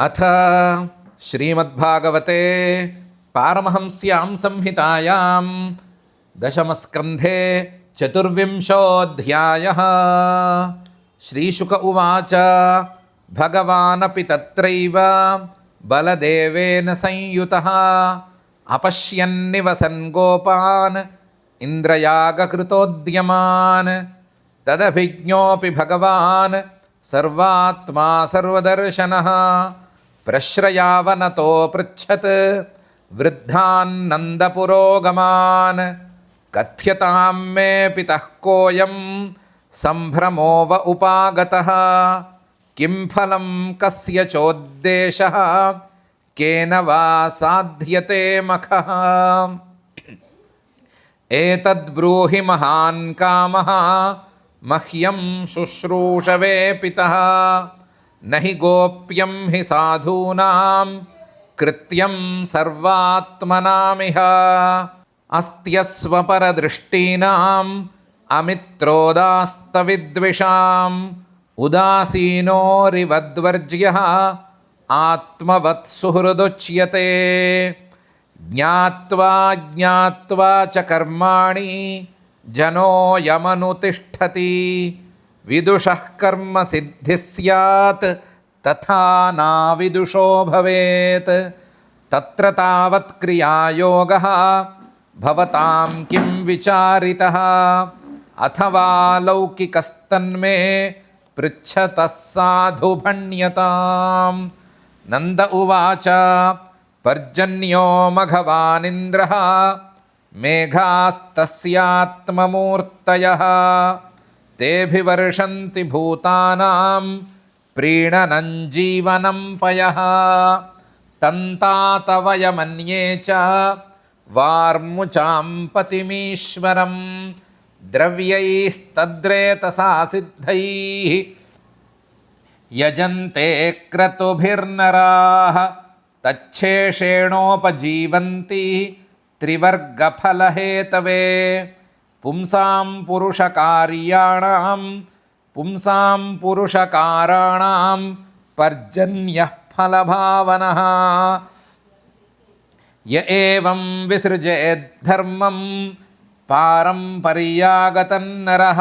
अथ श्रीमद्भागवते पारमहंस्यां संहितायां दशमस्कन्धे चतुर्विंशोऽध्यायः। श्रीशुक उवाच भगवानपि तत्रैव बलदेवेन संयुतः अपश्यन्निवसन् गोपान् इन्द्रयागकृतोद्यमान् तदभिज्ञोऽपि भगवान् सर्वात्मा सर्वदर्शनः प्रश्रयावनतो पृच्छत् वृद्धान् नन्दपुरोगमान् कथ्यतां मे पितः कोऽयं सम्भ्रमो व उपागतः किं फलं कस्य चोद्देशः केन वा साध्यते मखः एतद्ब्रूहि महान् कामः मह्यं शुश्रूषवे पितः न हि गोप्यं हि साधूनां कृत्यं सर्वात्मनामिह अस्त्यस्वपरदृष्टीनाम् अमित्रोदास्तविद्विषाम् उदासीनोरिवद्वर्ज्यः आत्मवत्सुहृदुच्यते ज्ञात्वा ज्ञात्वा च कर्माणि जनोऽयमनुतिष्ठति विदुषः कर्म सिद्धिः स्यात् तथा नाविदुषो भवेत् तत्र तावत् क्रियायोगः भवतां किं विचारितः अथवा लौकिकस्तन्मे पृच्छतः साधु भण्यताम्। नन्द उवाच पर्जन्यो मघवानिन्द्रः मेघास्तस्यात्ममूर्तयः तेऽभिवर्षन्ति भूतानां प्रीणनं जीवनं पयः तन्तातवयमन्ये च वार्मुचां पतिमीश्वरं द्रव्यैस्तद्रेतसा सिद्धैः यजन्ते क्रतुभिर्नराः तच्छेषेणोपजीवन्ति त्रिवर्गफलहेतवे पुंसां पुरुषकाराणां पर्जन्यः फलभावनः य एवं विसृजेद्धर्मं पारम्पर्यागतन्नरः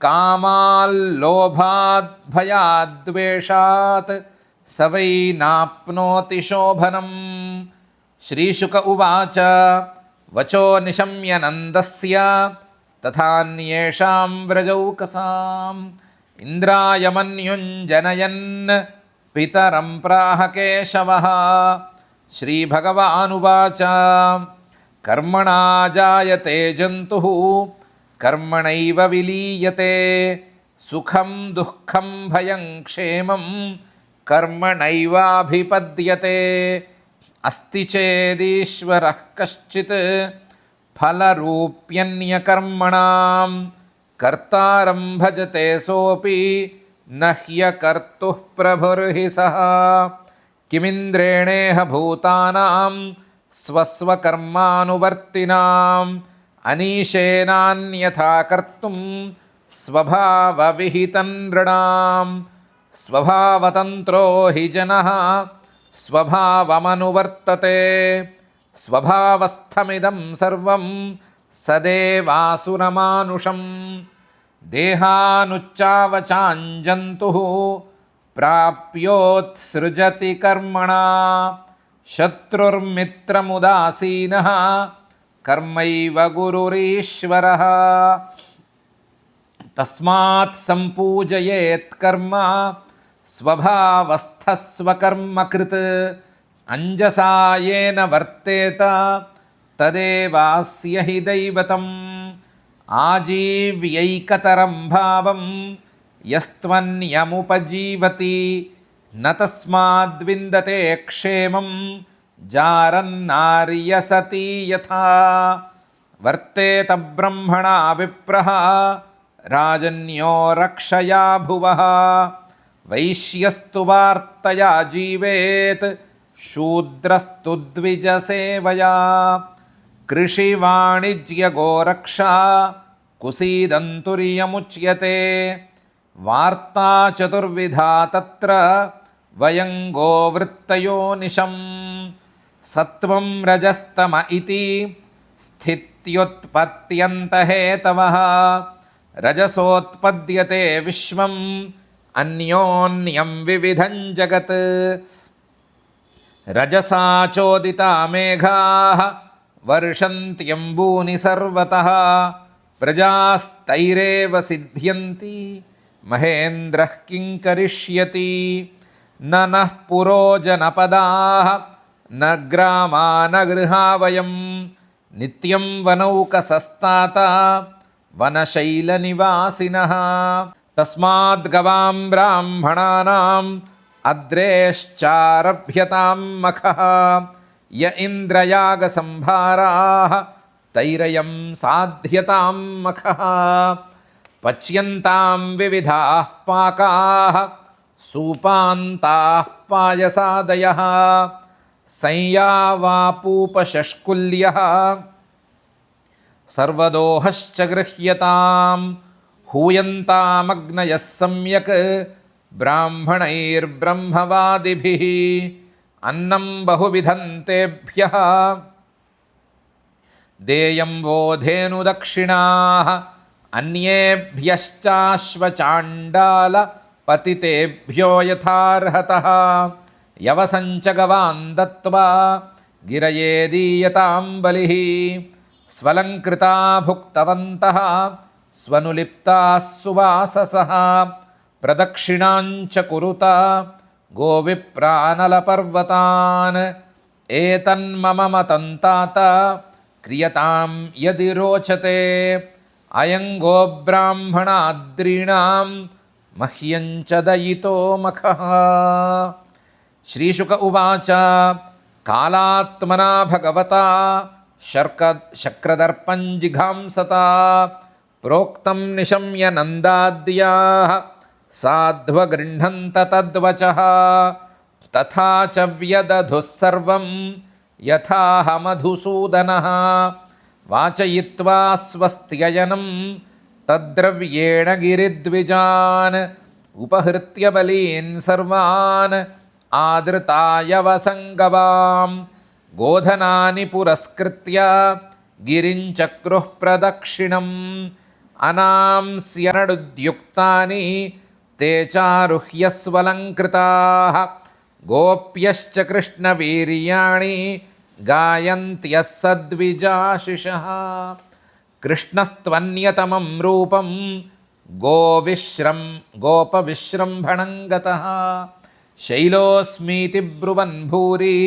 कामाल्लोभाद्भयाद्वेषात् स वै नाप्नोति शोभनम्। श्रीशुक उवाच वचो निशम्य नन्दस्य तथान्येषां व्रजौकसाम् इन्द्राय मन्युञ्जनयन् पितरं प्राह केशवः। श्रीभगवानुवाच कर्मणा जायते जन्तुः कर्मणैव विलीयते सुखं दुःखं भयं क्षेमं कर्मणैवाभिपद्यते अस्ति चेदीश्वरः कश्चित् फलरूप्यन्यकर्मणां कर्तारं भजते सोऽपि न ह्यकर्तुः प्रभुर्हि सः किमिन्द्रेणेह भूतानां स्वस्वकर्मानुवर्तिनाम् अनीशेनान्यथा कर्तुं स्वभावविहितं नृणां स्वभावतन्त्रो हि जनः स्वभावमनुवर्तते स्वभावस्थमिदं सर्वं सदेवासुरमानुषं देहानुच्चावचाञ्जन्तुः प्राप्योत्सृजति कर्मणा शत्रुर्मित्रमुदासीनः कर्मैव गुरुरीश्वरः तस्मात् सम्पूजयेत् कर्म स्वभावस्थः स्वकर्मकृत् अञ्जसा येन वर्तेत तदेवास्य हि दैवतम् आजीव्यैकतरं भावं यस्त्वन्यमुपजीवति न तस्माद्विन्दते क्षेमं जारन्नार्यसति यथा वर्तेत ब्रह्मणा विप्रः राजन्यो रक्षया भुवः वैश्यस्तु वार्तया जीवेत् शूद्रस्तु द्विजसेवया कृषिवाणिज्यगोरक्षा कुसीदन्तुर्यमुच्यते वार्ता चतुर्विधा तत्र वयं गोवृत्तयो निशं सत्वं रजस्तम इति स्थित्युत्पत्त्यन्तहेतवः रजसोत्पद्यते विश्वम् अन्योन्यं विविधं जगत् रजसा चोदिता मेघाः वर्षन्त्यम्बूनि सर्वतः प्रजास्तैरेव सिद्ध्यन्ति महेन्द्रः किं करिष्यति न नः पुरो जनपदाः न ग्रामा न गृहा वयं नित्यं वनौकसस्तात वनशैलनिवासिनः तस्माद्गवां ब्राह्मणानाम् अद्रेश्चारभ्यतां मखः य इन्द्रयागसंभाराः तैरयं साध्यतां मखः पच्यन्तां विविधाः पाकाः सूपान्ताः पायसादयः संयावापूपशष्कुल्यः सर्वदोहश्च गृह्यतां हूयन्तामग्नयः सम्यक् ब्राह्मणैर्ब्रह्मवादिभिः अन्नं बहुविधं तेभ्यः देयं वो धेनुदक्षिणाः अन्येभ्यश्चाश्वचाण्डालपतितेभ्यो यथार्हतः यवसञ्च गवान् दत्त्वा गिरये दीयतां बलिः स्वलङ्कृता भुक्तवन्तः स्वनुलिप्ताः सुवाससः प्रदक्षिणाञ्च कुरुत गोविप्रानलपर्वतान् एतन्मम मतं तात क्रियतां यदि रोचते अयं गोब्राह्मणाद्रीणां मह्यं च दयितो मखः। श्रीशुक उवाच कालात्मना भगवता शक्रदर्पं जिघांसता प्रोक्तं निशम्य नन्दाद्याः साध्वगृह्णन्त तद्वचः तथा च व्यदधुः सर्वं यथाह मधुसूदनः वाचयित्वा स्वस्त्ययनं तद्द्रव्येण गिरिद्विजान् उपहृत्य बलीन् सर्वान् आदृतायवसङ्गवां गोधनानि पुरस्कृत्य गिरिञ्चक्रुः प्रदक्षिणम् अनांस्यनडुद्युक्तानि ते चारुह्य स्वलङ्कृताः गोप्यश्च कृष्णवीर्याणि गायन्त्यः सद्विजाशिषः कृष्णस्त्वन्यतमं रूपं गोपविश्रम्भणं गतः शैलोऽस्मीति ब्रुवन् भूरि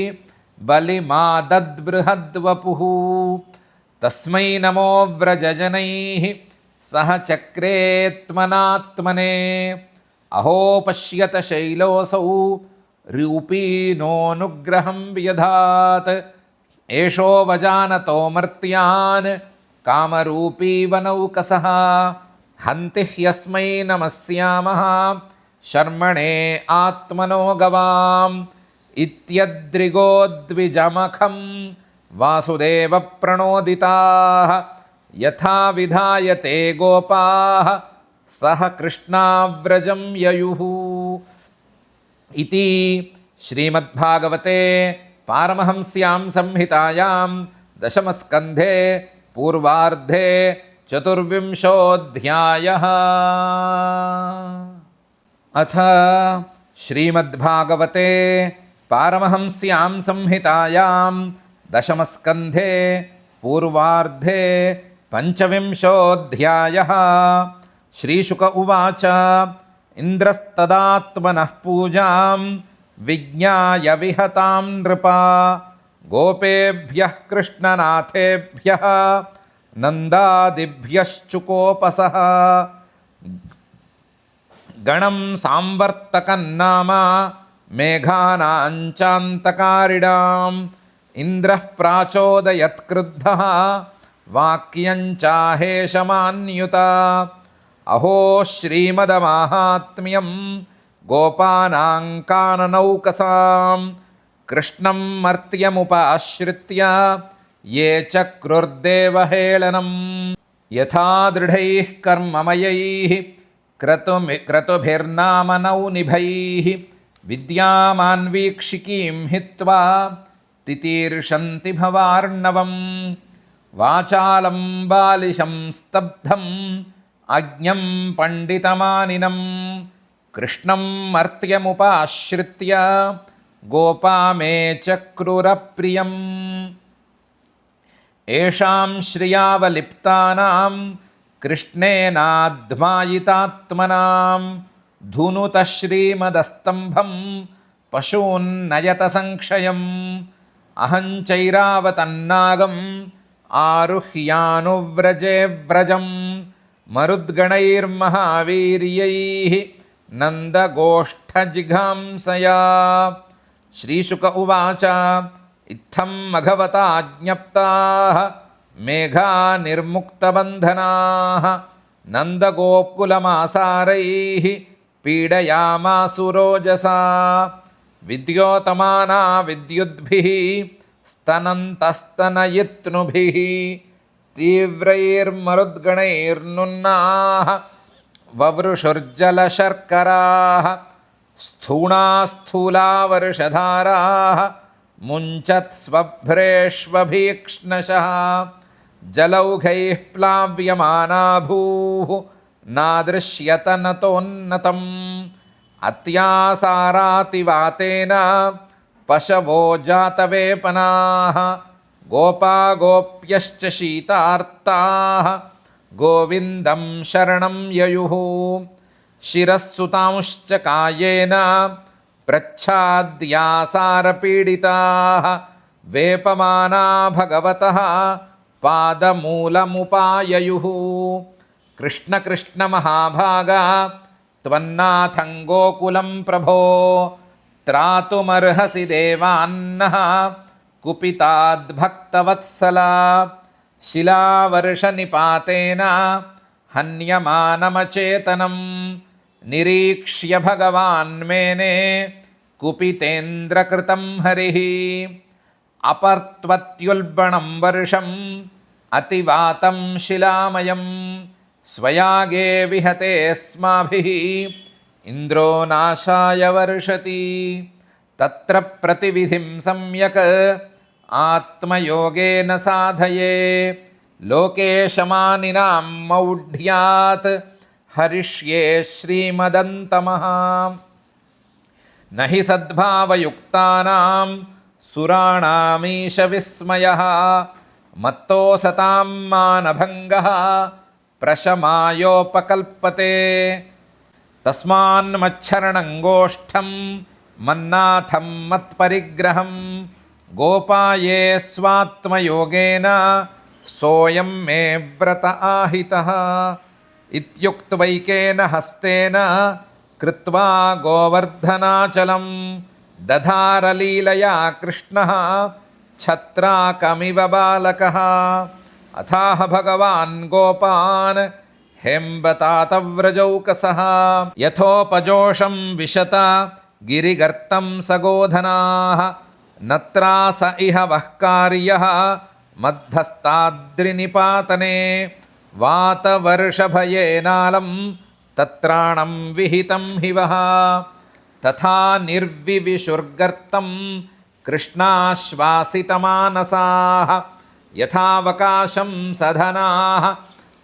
बलिमादद्बृहद्वपुः तस्मै नमो व्रजजनैः सह चक्रेत्मनात्मने अहो पश्यत शैलोऽसौ रूपीनोऽनुग्रहं व्यधात् एषो वजानतो मर्त्यान् कामरूपी वनौकसः हन्ति ह्यस्मै नमस्यामः शर्मणे आत्मनो गवाम् इत्यद्रिगोद्विजमखं वासुदेवप्रणोदिताः यथा विधाय ते गोपाः सह कृष्णाव्रजं ययुः इति श्रीमद्भागवते पारमहंस्यां संहितायां दशमस्कन्धे पूर्वार्धे चतुर्विंशोऽध्यायः। अथ श्रीमद्भागवते पारमहंस्यां संहितायां दशमस्कन्धे पूर्वार्धे पञ्चविंशोऽध्यायः। श्रीशुक उवाच इन्द्रस्तदात्मनः पूजां विज्ञाय विहतां नृपा गोपेभ्यः कृष्णनाथेभ्यः नन्दादिभ्यश्चुकोपसः गणं सांवर्तकन्नाम मेघानाञ्चान्तकारिणाम् इन्द्रः प्राचोदयत्क्रुद्धः वाक्यञ्चाहेशमान्युता अहो श्रीमदमाहात्म्यं गोपानां काननौकसां कृष्णं मर्त्यमुपाश्रित्य ये चक्रुर्देवहेళनं यथा दृढैः कर्ममयैः क्रतुभिर्नाम नौनिभैः विद्यामान्वीक्षिकीं हित्वा तितीर्षन्ति भवार्णवं वाचालं बालिशं स्तब्धम् अज्ञं पण्डितमानिनं कृष्णं मर्त्यमुपाश्रित्य गोपा मे चक्रुरप्रियम् येषां श्रियावलिप्तानां कृष्णेनाध्मायितात्मनां धुनुत श्रीमदस्तम्भं पशून्नयत संक्षयम् अहं चैरावतन्नागम् आरुह्यानुव्रजे व्रजं मरुद्गणैर्महावीर्यैः नन्दगोष्ठजिघांसया। श्रीशुक उवाच इत्थं मघवता ज्ञप्ताः मेघा निर्मुक्तबन्धनाः नन्दगोकुलमासारैः पीडयामासुरोजसा विद्योतमाना विद्युद्भिः स्तनन्तस्तनयित्नुभिः तीव्रैर्मरुद्गणैर्नुन्नाः ववृषुर्जलशर्कराः स्थूणा वर्षधाराः मुञ्चत् स्वभ्रेष्वभीक्ष्णशः जलौघैः प्लाव्यमाना भूः नादृश्यत नतोन्नतम् अत्यासारातिवातेन पशवो जातवेपनाः गोपा गोप्यश्च शीतार्ताः गोविन्दं शरणं ययुः शिरःसुतांश्च कायेन प्रच्छाद्यासारपीडिताः वेपमाना भगवतः पादमूलमुपाययुः कृष्ण कृष्ण महाभागा त्वन्नाथं गोकुलं प्रभो त्रातुमर्हसि देवान्नः कुपिताद्भक्तवत्सला शिलावर्षनिपातेन हन्यमानमचेतनं निरीक्ष्य भगवान् मेने कुपितेन्द्रकृतं हरिः अपर्त्वत्युल्बणं वर्षम् अतिवातं शिलामयं स्वयागे विहतेऽस्माभिः इन्द्रो नाशाय वर्षति तत्र प्रतिविधिं सम्यक् आत्मयोगेन साधये लोकेशमानिनां मौढ्यात् हरिष्ये श्रीमदन्तमः न हि सद्भावयुक्तानां सुराणामीशविस्मयः मत्तोऽसतां मानभङ्गः प्रशमायोपकल्पते तस्मान्मच्छरणङ्गोष्ठं मन्नाथं मत्परिग्रहं गोपाये स्वात्मयोगेन सोऽयं मे व्रत आहितः इत्युक्त्वैकेन हस्तेन कृत्वा गोवर्धनाचलं दधारलीलया कृष्णः छत्राकमिव बालकः अथाह भगवान् गोपान् हेम्बतातव्रजौकसः यथोपजोषं विशत गिरिगर्तं सगोधनाः नत्रास इह वः कार्यः मद्धस्ताद्रिनिपातने वातवर्षभयेनालं तत्राणं विहितं हि वः तथा निर्विविशुर्गर्तं कृष्णाश्वासितमानसाः यथावकाशं सधनाः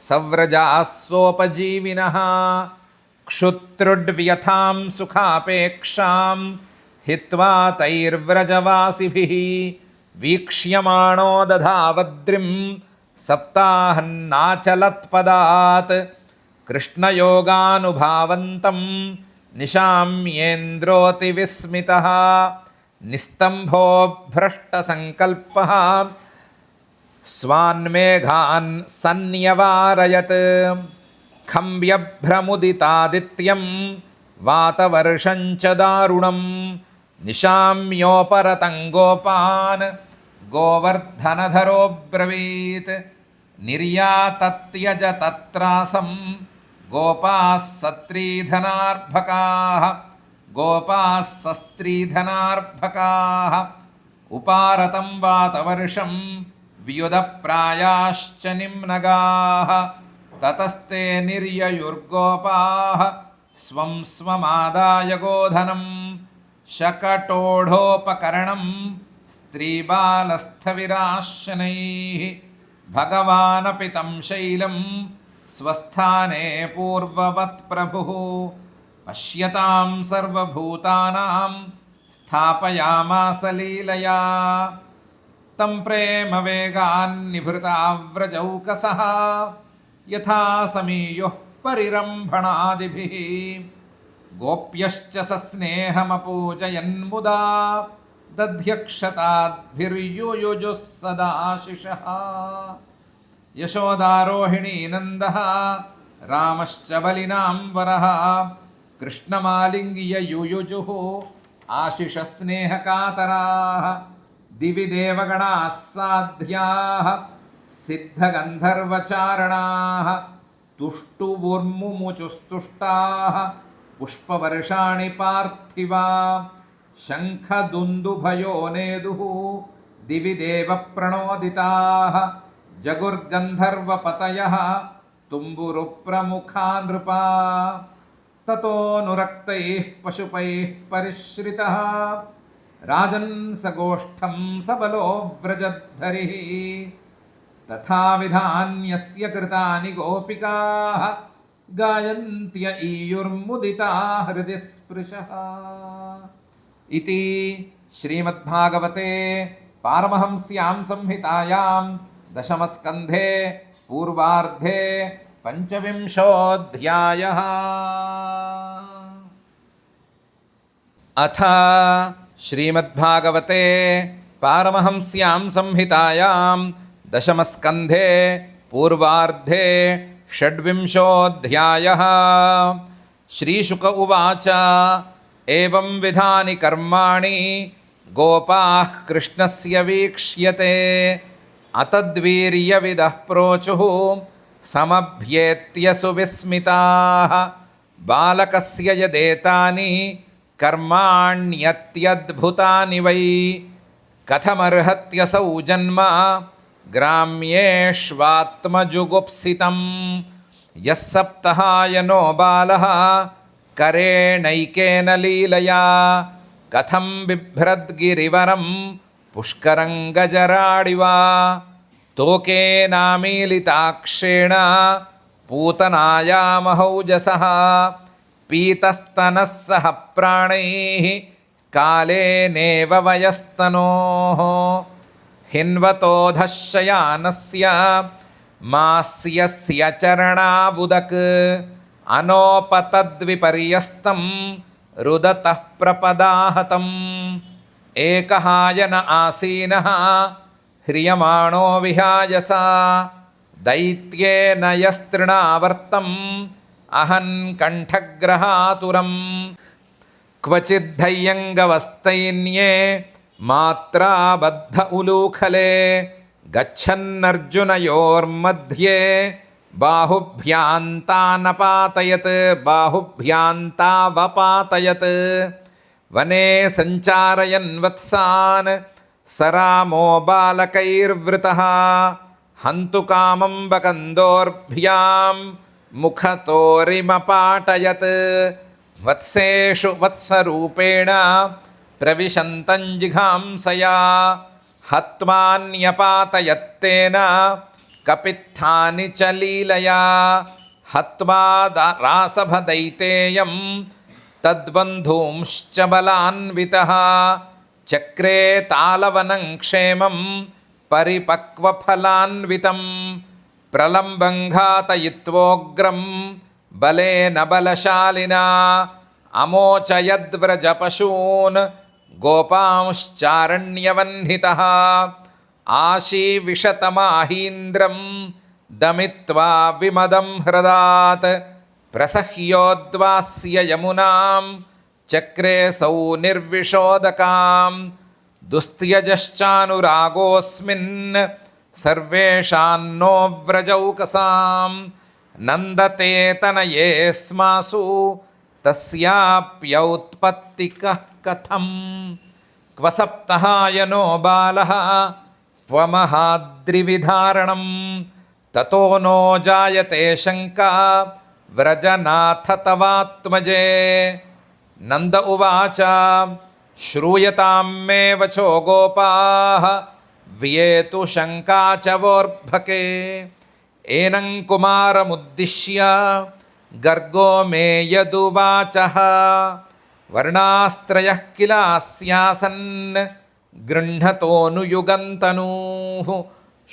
सव्रजाः सोपजीविनः क्षुत्रुड्व्यथां सुखापेक्षां हित्वा तैर्व्रजवासिभिः वीक्ष्यमाणो दधावद्रिं सप्ताहन्नाचलत्पदात् कृष्णयोगानुभावन्तं निशाम्येन्द्रोऽतिविस्मितः निस्तम्भो भ्रष्टसङ्कल्पः स्वान्मेघान् सन्न्यवारयत् खम्ब्यभ्रमुदितादित्यं वातवर्षं च दारुणं निशाम्योपरतं गोपान् गोवर्धनधरोऽब्रवीत् निर्यातत्यज तत्रासं गोपाः सस्त्रीधनार्भकाः गोपाः सस्त्रीधनार्भकाः उपारतं वातवर्षं व्युदप्रायाश्च निम्नगाः ततस्ते निर्ययुर्गोपाः स्वं स्वमादाय गोधनं शकटोढोपकरणं स्त्रीबालस्थविराशनैः भगवानपि तं शैलं स्वस्थाने पूर्ववत् प्रभुः पश्यतां सर्वभूतानां स्थापयामास लीलया तं प्रेमवेगान्निभृताव्रजौकसः यथा समीयुः परिरम्भणादिभिः गोप्यश्च सस्नेहमपूजयन्मुदा दध्यक्षताद्भिर्युयुजुः सदाशिषः यशोदारोहिणी नन्दः रामश्च बलिनाम्बरः कृष्णमालिङ्ग्य युयुजुः आशिषस्नेहकातराः दिवि देवगणाः साध्याः सिद्धगन्धर्वचारणाः तुष्टुवुर्मुमुचुस्तुष्टाः पुष्पवर्षाणि पार्थिवा शङ्खदुन्दुभयो नेदुः दिवि देवप्रणोदिताः जगुर्गन्धर्वपतयः तुम्बुरुप्रमुखा नृपा ततोऽनुरक्तैः पशुपैः परिश्रितः राजन् सगोष्ठं सबलो व्रजद्धरिः तथा विधान्यस्य कृतानि गोपिकाः गायन्त्य ईयुर्मुदिता हृदि स्पृशः इति श्रीमद्भागवते पारमहंस्यां संहितायां दशमस्कन्धे पूर्वार्धे पञ्चविंशोऽध्यायः। अथ श्रीमद्भागवते पारमहंस्यां संहितायां दशमस्कन्धे पूर्वार्धे षड्विंशोऽध्यायः। श्रीशुक उवाच एवं विधानि कर्माणि गोपाः कृष्णस्य वीक्ष्यते अतद्वीर्यविदः प्रोचुः समभ्येत्य सुविस्मिताः बालकस्य यदेतानि कर्माण्यत्यद्भुतानि वै कथमर्हत्यसौ जन्म ग्राम्येष्वात्मजुगुप्सितं यः सप्तहायनो बालः करेणैकेन लीलया कथं बिभ्रद्गिरिवरं पुष्करं गजराडिव तोकेनामीलिताक्षेण पूतनायामहौजसः पीतस्तनः सह प्राणैः कालेनेव वयस्तनोः हिन्वतोऽधः शयानस्य मास्यस्य चरणाबुदक् अनोपतद्विपर्यस्तं रुदतः प्रपदाहतम् एकहायन आसीनः ह्रियमाणो विहायसा दैत्येन यस्तृणावर्तम् अहन् कण्ठग्रहातुरम् क्वचिद्धय्यङ्गवस्तैन्ये मात्राबद्ध उलूखले गच्छन्नर्जुनयोर्मध्ये बाहुभ्यान्तावपातयत् वने सञ्चारयन् वत्सान् स रामो बालकैर्वृतः हन्तु कामं वकन्दोर्भ्यां मुखतोरिमपाटयत् वत्सेषु वत्सरूपेण प्रविशन्तं जिघांसया हत्वान्यपातयत्तेन कपित्थानि च लीलया हत्वा रासभदैतेयं तद्बन्धूंश्च बलान्वितः चक्रे तालवनं क्षेमं परिपक्वफलान्वितं प्रलम्बं घातयित्वोग्रं बलेन बलशालिना अमोचयद्व्रजपशून् गोपांश्चारण्यवह्नितः आशीविशतमाहीन्द्रं दमित्वा विमदं ह्रदात् प्रसह्योद्वास्य यमुनां चक्रे सौ निर्विशोदकां दुस्त्यजश्चानुरागोऽस्मिन् सर्वेषान्नो व्रजौकसां नन्दते तनये स्मासु तस्याप्यौत्पत्तिकः कथम् क्व सप्तहायनो बालः क्व महाद्रिविधारणं ततो नो जायते शङ्का व्रजनाथ तवात्मजे नन्द उवाच श्रूयतां मे वचो गोपाः व्येतु शङ्का च वोर्भके। एनं कुमारमुद्दिश्य गर्गो मे यदुवाचः वर्णास्त्रयः किलास्यासन् गृह्णतोऽनुयुगन्तनूः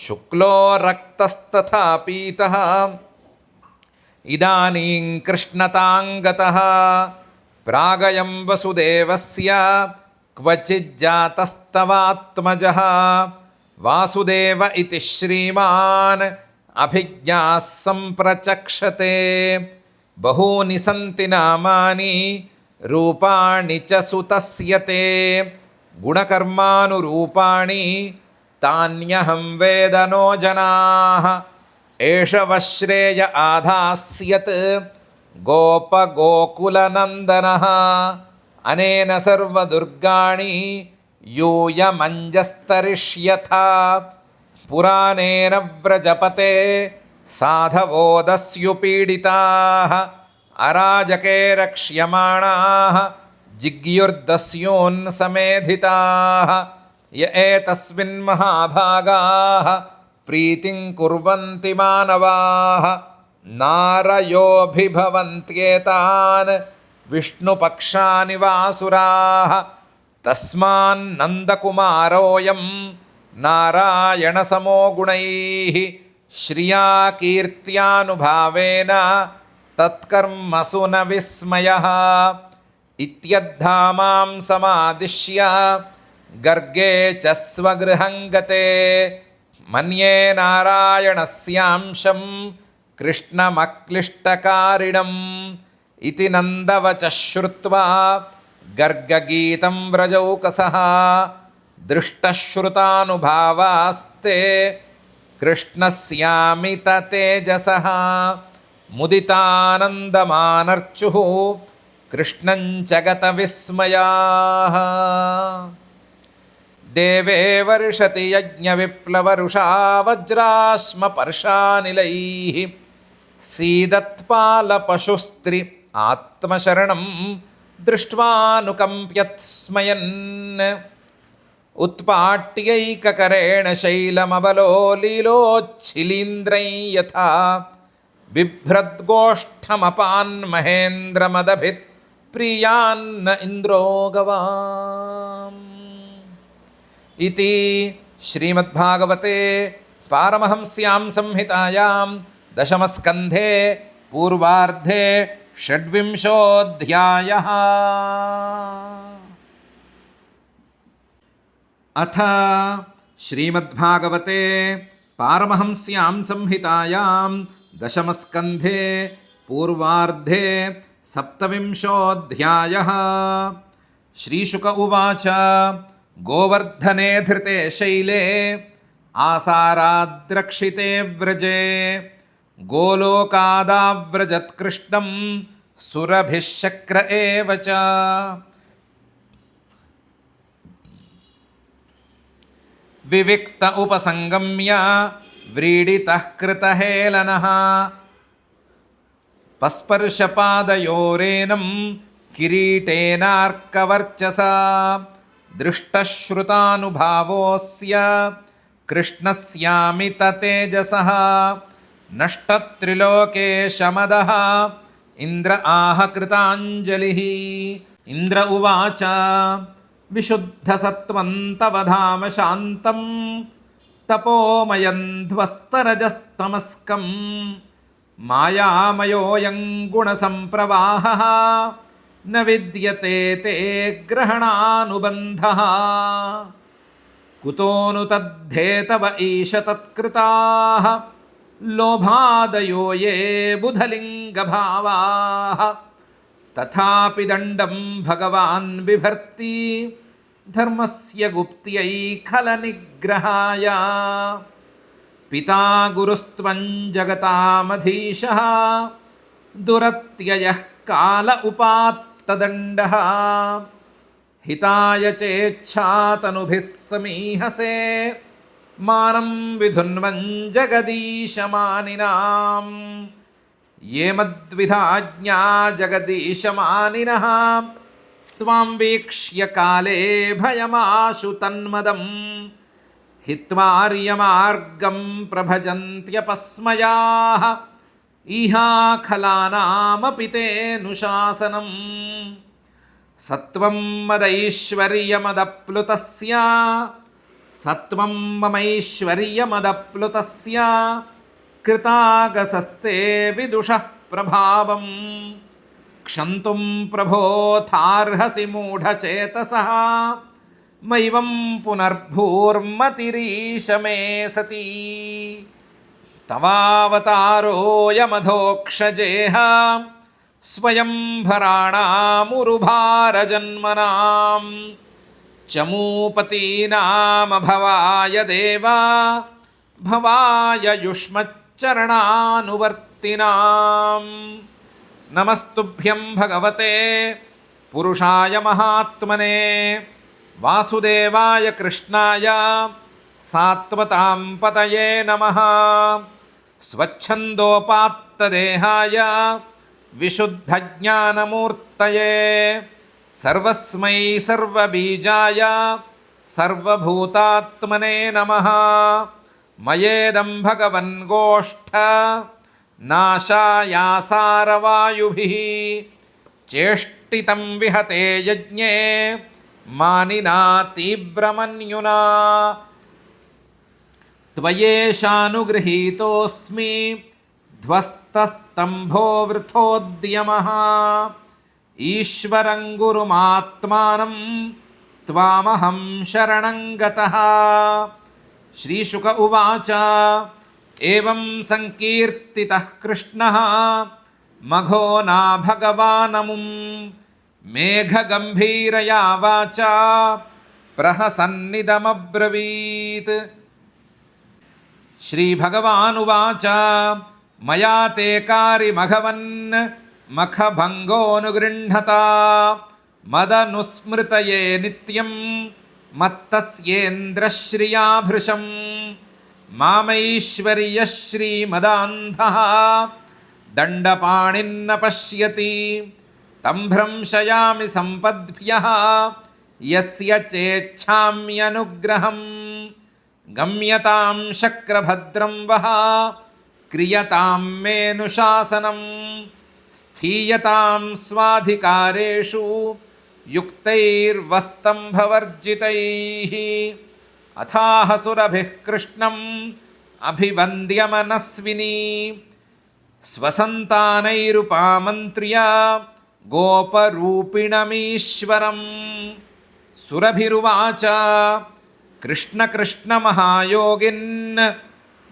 शुक्लो रक्तस्तथा पीतः इदानीं कृष्णताङ्गतः प्रागयं वसुदेवस्य क्वचिज्जातस्तवात्मजः वासुदेव इति श्रीमान् अभिज्ञाः सम्प्रचक्षते बहूनि सन्ति नामानि रूपाणि च सुतस्य ते गुणकर्मानुरूपाणि तान्यहं वेद नो जनाः एष वः श्रेय आधास्यत् गोपगोकुलनन्दनः अनेन सर्वदुर्गाणि यूयमञ्जस्तरिष्यथा पुराणेन व्रजपते साधवो दस्युपीडिताः अराजके रक्ष्यमाणाः जिज्ञुर्दस्यून् समेधिताः य एतस्मिन्महाभागाः प्रीतिं कुर्वन्ति मानवाः नारयोऽभिभवन्त्येतान् विष्णुपक्षानि वासुराः तस्मान्नन्दकुमारोऽयं नारायणसमो गुणैः श्रिया कीर्त्यानुभावेन तत्कर्मसु न विस्मयः इत्यद्धामां समादिश्य गर्गे च स्वगृहं गते मन्ये नारायणस्यांशं कृष्णमक्लिष्टकारिणम् इति नन्दवचः श्रुत्वा गर्गगीतं व्रजौकसः दृष्टश्रुतानुभावास्ते कृष्णस्यामिततेजसः मुदितानन्दमानर्चुः कृष्णं च गतविस्मयाः देवे वर्षति यज्ञविप्लवरुषा वज्राश्मपर्शानिलैः सीदत्पालपशुस्त्रि आत्मशरणं दृष्ट्वानुकम्प्यत् स्मयन् उत्पाट्यैककरेण शैलमबलोलीलोच्छिलीन्द्रै यथा बिभ्रद्गोष्ठमपान् महेन्द्रमदभित् प्रियान्न इन्द्रो गवाम् इति श्रीमद्भागवते पारमहंस्यां संहितायां दशमस्कन्धे पूर्वार्धे षड्विंशोऽध्यायः। अथ श्रीमद्भागवते पारमहंस्यां संहितायां दशमस्कन्धे पूर्वार्धे सप्तविंशोऽध्यायः। श्रीशुक उवाच गोवर्धने धृते शैले आसाराद्रक्षिते व्रजे गोलोकादाव्रजत्कृष्णं सुरभिः शक्र एव च विविक्त उपसंगम्य व्रीडितः कृतहेलनः पस्पर्शपादयोरेनं किरीटेनार्कवर्चसा दृष्टश्रुतानुभावोऽस्य कृष्णस्यामिततेजसः नष्टत्रिलोके शमदः इन्द्र आह कृताञ्जलिः। इन्द्र उवाच विशुद्धसत्त्वं तव धाम शान्तं तपोमयं ध्वस्तरजस्तमस्कं मायामयोऽयं गुणसम्प्रवाहः न विद्यते ते ग्रहणानुबन्धः कुतोऽनु तद्धेतव ईश तत्कृताः लोभादयो ये बुधलिङ्गभावाः तथापि दण्डं भगवान् बिभर्ति धर्मस्य गुप्त्यै खलनिग्रहाय पिता गुरुस्त्वं जगतामधीशः दुरत्ययः काल उपात्तदण्डः हिताय चेच्छातनुभिः समीहसे मानं विधुन्वं जगदीशमानिनां ये मद्विधाज्ञा जगदीशमानिनः त्वां वीक्ष्य काले भयमाशु तन्मदं हित्वार्यमार्गं प्रभजन्त्यपस्मयाः इहाखलानामपि तेऽनुशासनम् सत्वं मदैश्वर्यमदप्लुतस्य सत्वं ममैश्वर्यमदप्लुतस्य कृतागसस्ते विदुषः प्रभावं क्षन्तुं प्रभोथार्हसि मूढचेतसः मैवं पुनर्भूर्मतिरीश मे सती तवावतारोऽयमधोक्षजेह स्वयंभराणामुरुभारजन्मनां चमूपतीनामभवाय देवा भवाय युष्मच्चरणानुवर्तिनां नमस्तुभ्यं भगवते पुरुषाय महात्मने वासुदेवाय कृष्णाय सात्वतां पतये नमः स्वच्छन्दोपात्तदेहाय विशुद्धज्ञानमूर्तये सर्वस्मै सर्वबीजाय सर्वभूतात्मने नमः मयेदं भगवन् गोष्ठ नाशायासारवायुभिः चेष्टितं विहते यज्ञे मानिना तीव्रमन्युना त्वयेषानुगृहीतोऽस्मि ध्वस्तस्तम्भो वृथोद्यमः ईश्वरं गुरुमात्मानं त्वामहं शरणं गतः। श्रीशुक उवाच एवं संकीर्तितः कृष्णः मघो ना भगवानमुं मेघगम्भीरया वाचा प्रहसन्निदमब्रवीत्। श्रीभगवानुवाच मया ते कारिमघवन् मखभङ्गोऽनुगृह्णता मदनुस्मृतये नित्यं मत्तस्येन्द्रश्रियाभृशं मामैश्वर्यः श्रीमदान्धः दण्डपाणिन्न पश्यति तं भ्रंशयामि सम्पद्भ्यः यस्य चेच्छाम्यनुग्रहम् गम्यतां शक्रभद्रं वः क्रियतां मेऽनुशासनं स्थीयतां स्वाधिकारेषु युक्तैर्वस्तम्भवर्जितैः अथाह सुरभिः कृष्णम् अभिवन्द्य मनस्विनी स्वसन्तानैरुपामन्त्र्य गोपरूपिणमीश्वरम्। सुरभिरुवाच कृष्ण कृष्ण महायोगिन्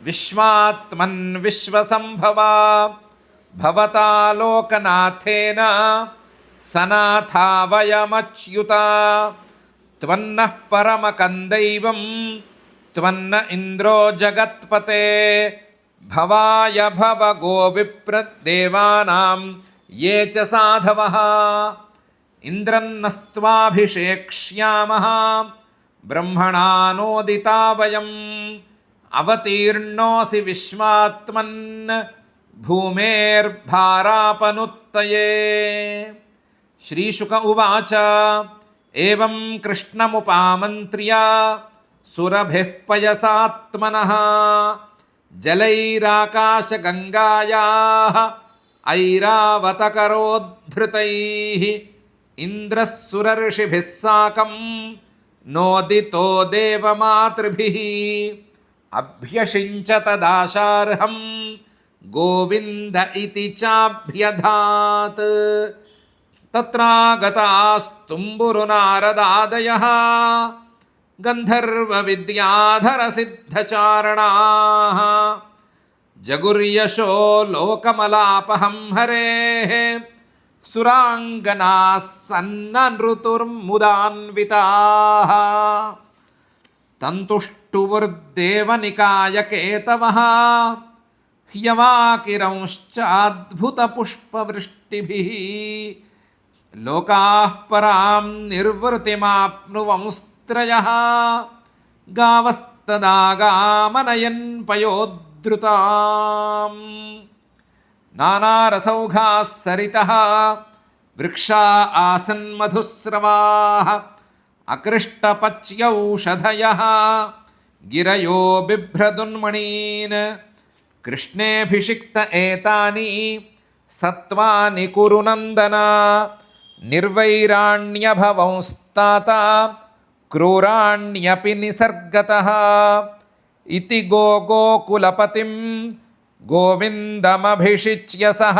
विश्वात्मन् विश्वसंभवा भवता लोकनाथेन सनाथा वयमच्युता त्वन्नः परमकन्दैवं त्वन्न इन्द्रो जगत्पते भवाय भव गोविप्रदेवानां ये च साधवः इन्द्रन्नस्त्वाभिषेक्ष्यामः ब्रह्मणानोदिता वयम् अवतीर्णोऽसि विश्वात्मन् भूमेर्भारापनुत्तये। श्रीशुक उवाच एवं कृष्णमुपामन्त्र्य सुरभिः पयसात्मनः जलैराकाशगङ्गायाः ऐरावतकरोद्धृतैः इन्द्रः सुरर्षिभिः साकं नोदितो देवमातृभिः अभ्यषिञ्च तदाशार्हं गोविन्द इति चाभ्यधात्। तत्रागतास्तुम्बुरुनारदादयः गन्धर्वविद्याधरसिद्धचारणाः जगुर्यशो लोकमलापहं हरेः सुराङ्गनाः सन्ननृतुर्मुदान्विताः तन्तुष्टुवुर्देवनिकायकेतवः ह्यवाकिरंश्चाद्भुतपुष्पवृष्टिभिः लोकाः परां निर्वृतिमाप्नुवंस्त्रयः गावस्तदागामनयन् पयोद्धृताम् नानारसौघाः सरितः వృక్షా ఆసన్ మధుస్రవాః అకృష్టపచ్యౌషధయః గిరయో బిభ్రదున్మణీన్ కృష్ణేభిషిక్త ఏతాని సత్వాని కురు నందన నిర్వైరాణ్యభవంస్తాత క్రూరాణ్యపి నిసర్గతః ఇతి గోకులపతిం గోవిందమభిషిచ్య సహ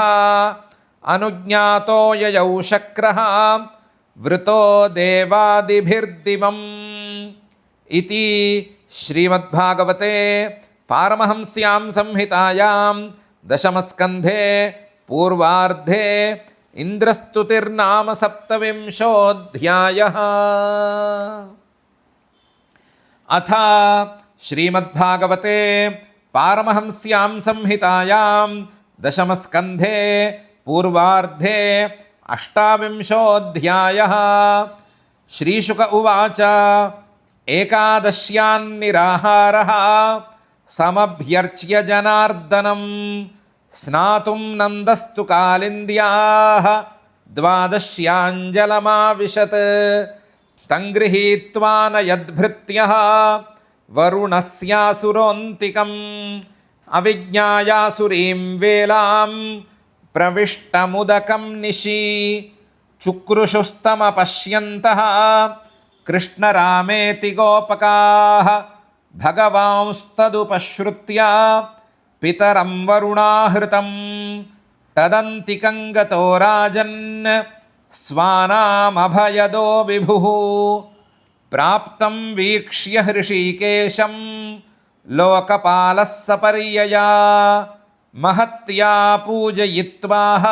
అనుజ్ఞాతో యయౌ శక్రః వృతో దేవాదిభిర్దివం. ఇతి శ్రీమద్భాగవతే పారమహంస్యాం సంహితాయాం దశమస్కంధే పూర్వార్ధే ఇంద్రస్తుతిర్నామ సప్తవింశోऽధ్యాయः. అథ శ్రీమద్భాగవతే పారమహంస్యాం సంహితాయాం దశమస్కంధే పూర్వార్ధే అష్టావింశోऽధ్యాయः. శ్రీశుక ఉవాచ ఏకాదశ్యాన్నిరాహారः సమభ్యర్చ్య జనార్దనం స్నాతుం నందస్తు కాళింద్యాః ద్వాదశ్యాంజలమావిశత్ తం గృహీత్వా నయద్భృత్యః వరుణస్యాసురోంతికం అవిజ్ఞాయాసురీం వేలాం ప్రవిష్టముదకం నిశి చుక్రుషుస్తమపశ్యంతః కృష్ణరామేతి గోపకాః భగవాంస్తదుపశ్రుత్య పితరం వరుణాహృతం తదంతికం గతో రాజన్ స్వానామభయదో విభుః ప్రాప్తం వీక్ష్య హృషీకేశం లోకపాలः సపర్యయా మహత్యా పూజయిత్వాః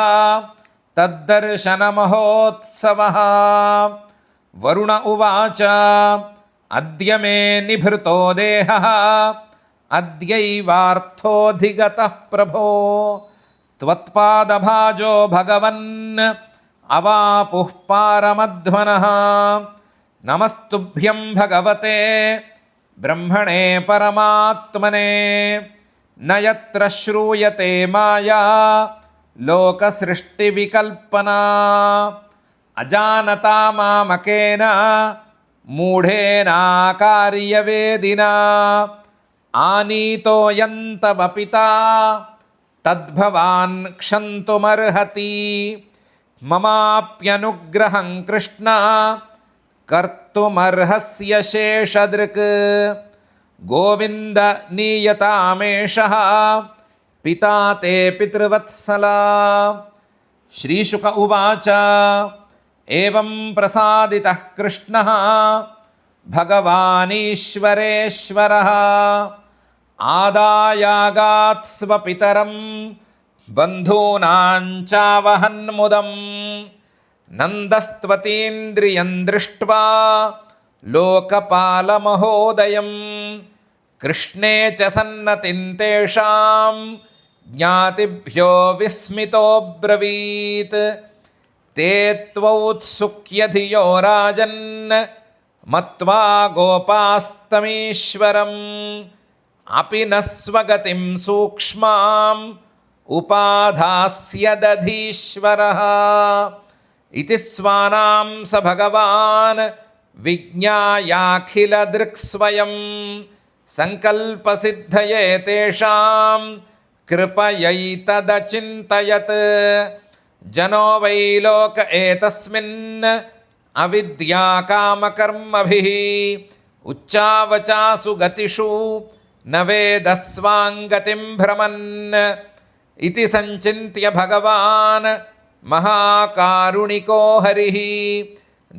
తద్దర్శనమహోత్సవః. వరుణ ఉవాచ అద్య మే నిభృతో దేహః అద్యైవార్థోధిగతః ప్రభో త్వత్పాదభాజో భగవన్ అవాపుః పారమధ్వనః నమస్తుభ్యం భగవతే బ్రహ్మణే పరమాత్మనే న యత్ర శ్రూయతే మాయా లోకసృష్టివికల్పనా అజానతా మామకేన మూఢేనా కార్యవేదినా ఆనీతోయంతమపితా తద్భవాన్ క్షంతుమర్హతి మమాప్యనుగ్రహం కృష్ణ కర్తుమర్హస్య శేషదృక్ గోవింద నీయతామేషః పితా తే పితృవత్సలా. శ్రీశుక ఉవాచ ఏవం ప్రసాదితః కృష్ణః భగవానీశ్వరేశ్వరः ఆదాయాగాత్ స్వపితరం బంధూనాం చావహన్ముదం నందస్త్వతీంద్రియం దృష్ట్వా లోకపాలమహోదయం కృష్ణే చ సన్నతిం తేషాం జ్ఞాతిభ్యో విస్మితోబ్రవీత్ తే త్వౌత్సుక్యధియో రాజన్ మత్వా గోపాస్తమీశ్వరం అపి న స్వగతిం సూక్ష్మాం ఉపాధాస్యదధీశ్వరః ఇతి స్వానాం స భగవాన్ విజ్ఞాయాఖిలదృక్స్వయం సంకల్పసిద్ధయే తేషాం కృపయైతదచింతయత్ జనో వై లోక ఏతస్మిన్ అవిద్యాకామకర్మభిః ఉచ్చావచాసు గతిషు న వేదస్వాంగతిం భ్రమన్ ఇతి సంచింత్య భగవాన్ మహాకారుణికో హరిః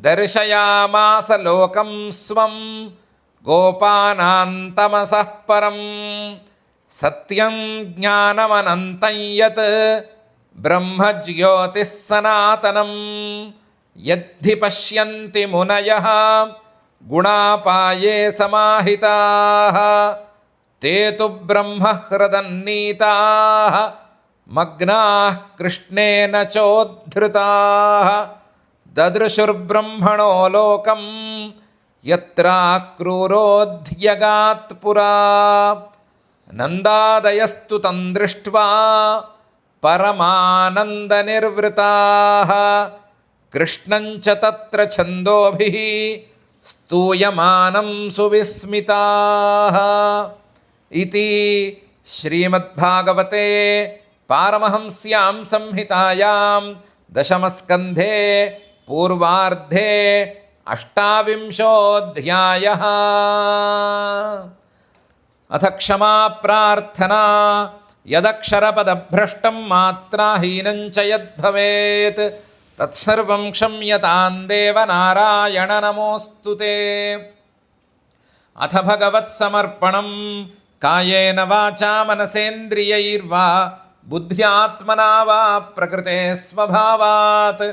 దర్శయామాస లోకం స్వం గోపానాం తమసః పరం సత్యం జ్ఞానమనంతం యత్ బ్రహ్మజ్యోతిః సనాతనం యద్ధి పశ్యంతి మునయః గుణాపాయే సమాహితాః తే తు బ్రహ్మహృదన్నీతాః మగ్నాః కృష్ణేన చోద్ధృతాః దదృశుర్బ్రహ్మణో లోకం యత్రాక్రూరోధ్యగాత్ పురా నందాదయస్తు తం దృష్ట్వా పరమానందనిర్వృతాః కృష్ణంచ తత్ర ఛందోభిః స్తూయమానం సువిస్మితాః ఇతి శ్రీమద్భాగవతే పారమహంస్యాం సంహితాయాం దశమస్కంధే పూర్వార్ధే అష్టావింశోऽధ్యాయः. అథ క్షమా ప్రార్థనా యదక్షరపదభ్రష్టం మాత్రాహీనం చ యద్భవేత్ తత్సర్వం క్షమ్యతాం దేవ నారాయణ నమోऽస్తు. అథ భగవత్సమర్పణం కాయేన వాచా మనసేంద్రియైర్వా బుద్ధ్యాత్మనా వా ప్రకృతే స్వభావాత్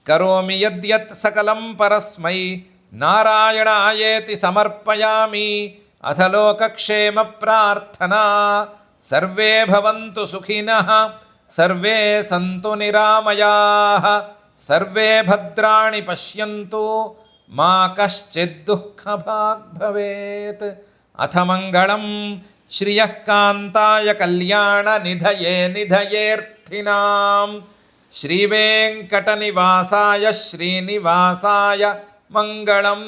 కరోమి యద్యత్ సకలం పరస్మై నారాయణాయేతి సమర్పయామి. అథ లోకక్షేమ ప్రార్థనా సర్వే భవంతు సుఖినః సర్వే సంతు నిరామయాః సర్వే భద్రాణి పశ్యంతు మా కశ్చిద్ దుఃఖభాగ్ భవేత్. అథ మంగళం శ్రియః కాంతాయ కళ్యాణ నిధయే నిధయేర్థినాం శ్రీవేంకటనివాసాయ శ్రీనివాసాయ మంగళం.